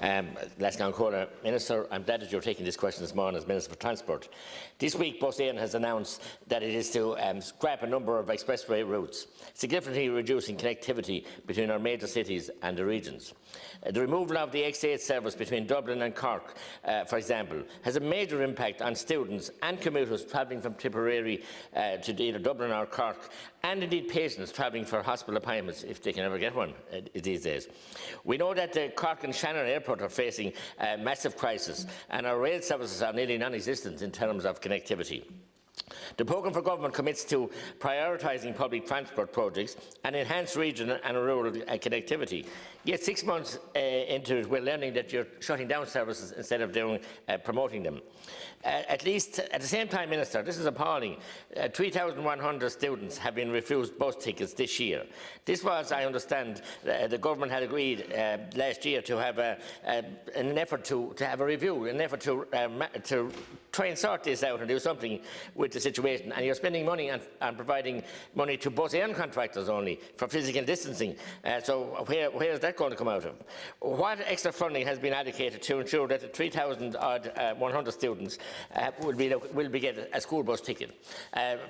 Minister, I'm glad that you're taking this question this morning as Minister for Transport. This week, Bus Éireann has announced that it is to scrap a number of expressway routes, significantly reducing connectivity between our major cities and the regions. The removal of the X8 service between Dublin and Cork, for example, has a major impact on students and commuters travelling from Tipperary to either Dublin or Cork, and indeed patients travelling for hospital appointments, if they can ever get one these days. We know that the Cork and Shannon Airport are facing a massive crisis, and our rail services are nearly non-existent in terms of connectivity. The programme for government commits to prioritising public transport projects and enhance regional and rural connectivity. Yet 6 months into it, we're learning that you're shutting down services instead of promoting them. At least at the same time, Minister, this is appalling. 3,100 students have been refused bus tickets this year. This was, I understand, the government had agreed last year to have an effort to have a review, an effort to try and sort this out and do something with the situation. And you're spending money on providing money to Bus Éireann contractors only for physical distancing. So where is that going to come out of? What extra funding has been allocated to ensure that the 3,100 students will get a school bus ticket?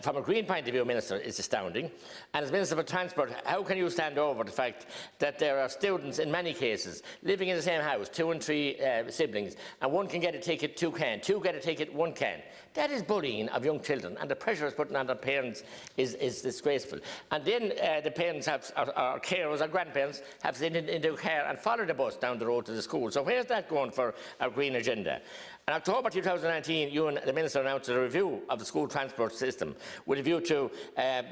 From a Green point of view, Minister, it's astounding. And as Minister for Transport, how can you stand over the fact that there are students in many cases living in the same house, 2 and 3 siblings, and one can get a ticket, 2 can, 2 get a ticket, 1 can? That is bullying of young children, and the pressure it's putting on their parents is disgraceful. And then the parents or carers or grandparents have to sit into a car and follow the bus down the road to the school. So where's that going for our green agenda? In October 2019, you and the Minister announced a review of the school transport system with a view to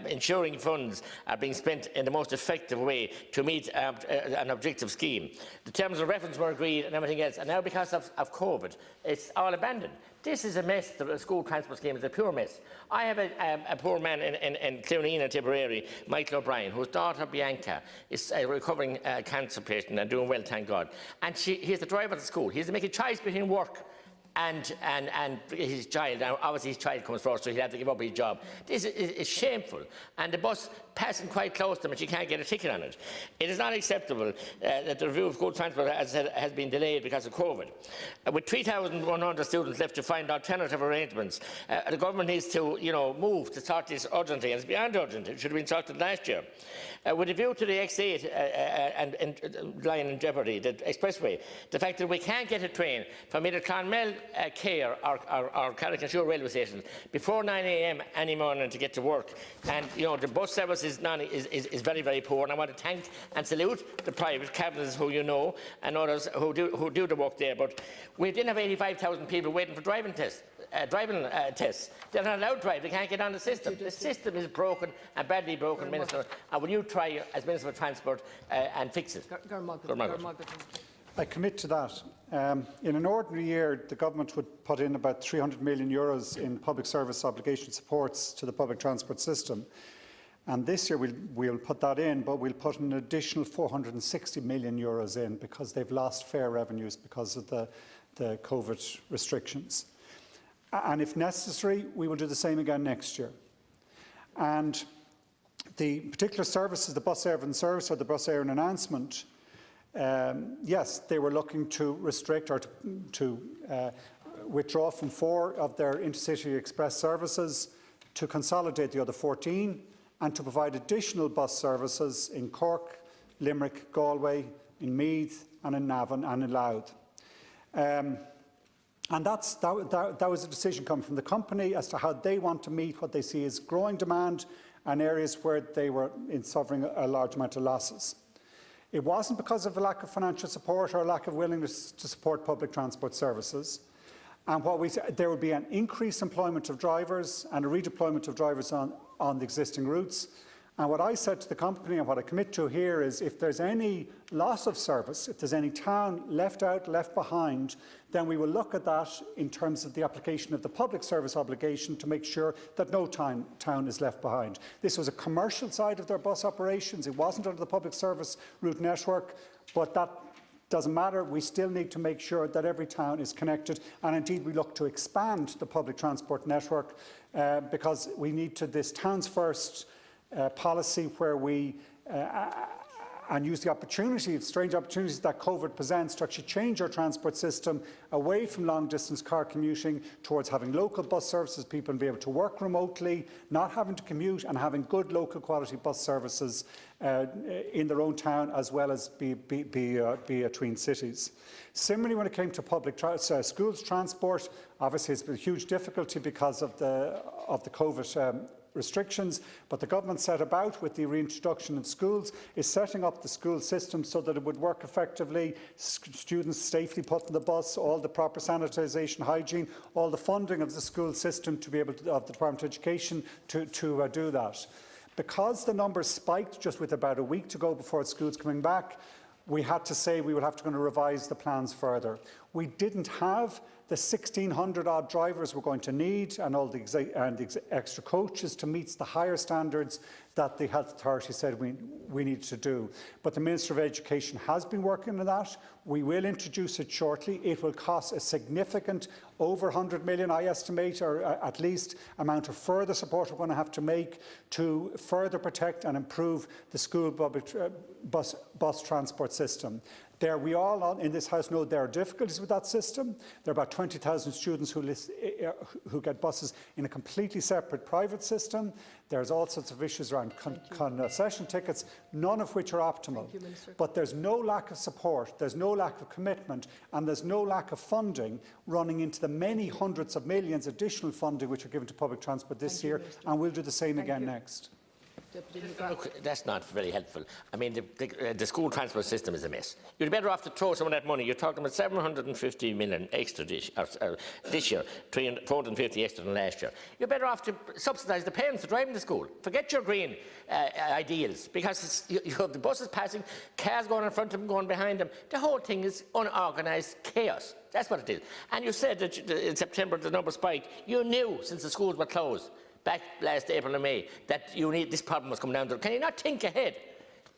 ensuring funds are being spent in the most effective way to meet an objective scheme. The terms of reference were agreed and everything else, and now because of COVID, it's all abandoned. This is a mess. The school transport scheme is a pure mess. I have a poor man in Clooneen and Tipperary, Michael O'Brien, whose daughter Bianca is a recovering cancer patient and doing well, thank God. And he's the driver of the school. He has to make a choice between work and his child. Now, obviously his child comes first, so he'll have to give up his job. This is shameful, and the bus passing quite close to them and she can't get a ticket on it. It is not acceptable that the review of school transport, as I said, has been delayed because of COVID. With 3,100 students left to find alternative arrangements, the government needs to move to sort this urgently, and it's beyond urgent. It should have been sorted last year. With a view to the X8 and line in jeopardy, the expressway, the fact that we can't get a train from either Clonmel Care or Carrick-on-Suir railway station before 9 a.m. any morning to get to work, and the bus service is very, very poor. And I want to thank and salute the private cabinets who and others who do the work there. But we didn't have 85,000 people waiting for driving tests. They're not allowed to drive. They can't get on the system. The system is broken and badly broken, Minister. And will you try, as Minister for Transport, and fix it? I commit to that. In an ordinary year, the government would put in about €300 million in public service obligation supports to the public transport system. And this year we'll put that in, but we'll put an additional €460 million in because they've lost fare revenues because of the COVID restrictions. And if necessary, we will do the same again next year. And the particular services, the Bus Éireann service or the Bus Éireann announcement, yes, they were looking to restrict or to withdraw from 4 of their intercity express services, to consolidate the other 14, and to provide additional bus services in Cork, Limerick, Galway, in Meath, and in Navan and in Louth. And that was a decision coming from the company as to how they want to meet what they see as growing demand and areas where they were suffering a large amount of losses. It wasn't because of a lack of financial support or a lack of willingness to support public transport services. And what we said, there would be an increased employment of drivers and a redeployment of drivers on the existing routes. And what I said to the company and what I commit to here is if there's any loss of service, if there's any town left out, left behind, then we will look at that in terms of the application of the public service obligation to make sure that no town is left behind. This was a commercial side of their bus operations. It wasn't under the public service route network, but that doesn't matter. We still need to make sure that every town is connected, and indeed we look to expand the public transport network because we need to this towns first policy where we and use the opportunity, strange opportunities that COVID presents to actually change our transport system away from long-distance car commuting towards having local bus services, people be able to work remotely, not having to commute, and having good local quality bus services in their own town as well as be between cities. Similarly, when it came to public schools transport, obviously it's been a huge difficulty because of the COVID restrictions, but the government set about with the reintroduction of schools is setting up the school system so that it would work effectively, students safely put in the bus, all the proper sanitisation, hygiene, all the funding of the school system to be able to, of the Department of Education to do that. Because the numbers spiked just with about a week to go before schools coming back, we had to say we would have to revise the plans further. We didn't have the 1,600 odd drivers we're going to need and all the extra coaches to meet the higher standards that the Health Authority said we need to do. But the Minister of Education has been working on that. We will introduce it shortly. It will cost a significant, over 100 million, I estimate, or at least amount of further support we're going to have to make to further protect and improve the school public bus transport system. We all in this House know there are difficulties with that system. There are about 20,000 students who get buses in a completely separate private system. There's all sorts of issues around concession tickets, none of which are optimal. But there's no lack of support, there's no lack of commitment, and there's no lack of funding running into the many hundreds of millions additional funding which are given to public transport this year, and we'll do the same again next. Look, that's not very helpful. I mean, the school transport system is a mess. You'd be better off to throw some of that money. You're talking about 750 million extra this year, 450 extra than last year. You're better off to subsidise the parents for driving to school. Forget your green ideals, because you have the buses passing, cars going in front of them, going behind them. The whole thing is unorganised chaos. That's what it is. And you said that in September the number spiked. You knew since the schools were closed back last April and May that this problem was coming down to. Can you not think ahead?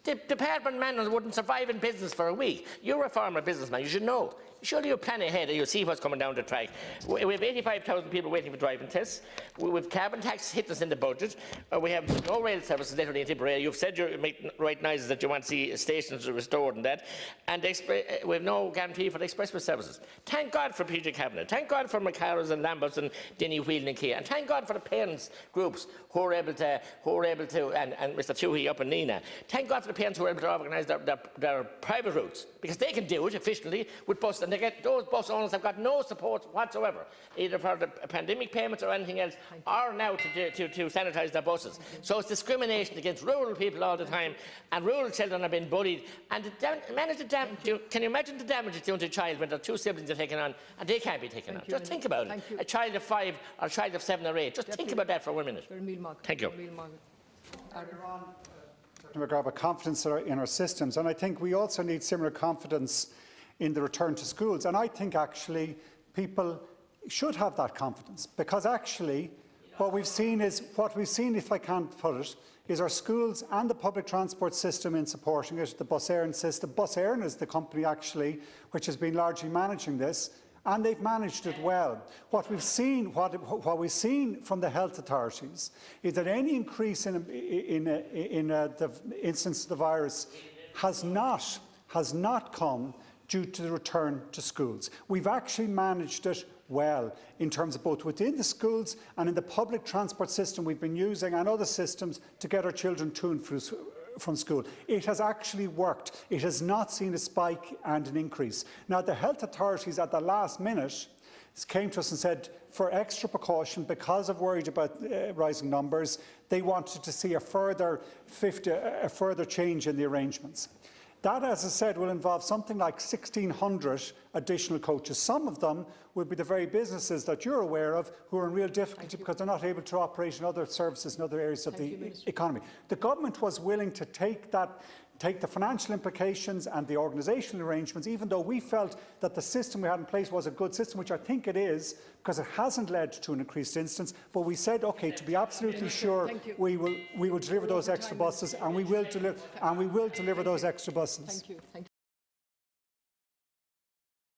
The department managers wouldn't survive in business for a week. You're a former businessman, you should know. Surely you plan ahead and you'll see what's coming down the track. We have 85,000 people waiting for driving tests. We have carbon tax hit us in the budget. We have no rail services literally in Tipperary. You've said you make right noises that you want to see stations restored and that. And we have no guarantee for the expressway services. Thank God for PJ Cabinet. Thank God for McCarroll's and Lambert's and Denny Whelan and Kia. And thank God for the parents groups who are able to, and Mr. Tuohy up in Nina. Thank God for the parents who are able to organise their private routes, because they can do it efficiently with buses. And those bus owners have got no support whatsoever, either for the pandemic payments or anything else, or now to sanitise their buses. So it's discrimination against rural people all the time, and rural children are being bullied. And can you imagine the damage it's doing to a child when their two siblings are taken on and they can't be taken on? Just think about it. A child of 5 or a child of 7 or 8. Just think about that for 1 minute. Thank you. McGrath, confidence in our systems, and I think we also need similar confidence in the return to schools. And I think actually people should have that confidence, because actually what we've seen, if I can't put it, is our schools and the public transport system in supporting it, the Bus Éireann system. Bus Éireann is the company actually which has been largely managing this, and they've managed it well. What we've seen from the health authorities is that any increase in the incidence of the virus has not come due to the return to schools. We've actually managed it well in terms of both within the schools and in the public transport system we've been using and other systems to get our children to and from school. It has actually worked. It has not seen a spike and an increase. Now, the health authorities at the last minute came to us and said, for extra precaution, because of worried about rising numbers, they wanted to see a further change in the arrangements. That, as I said, will involve something like 1,600 additional coaches. Some of them will be the very businesses that you're aware of who are in real difficulty because they're not able to operate in other services in other areas of the economy. The government was willing to take the financial implications and the organisational arrangements, even though we felt that the system we had in place was a good system, which I think it is, because it hasn't led to an increased instance. But we said, OK, to be absolutely sure, we will deliver those extra buses, and we will deliver those extra buses. Thank you.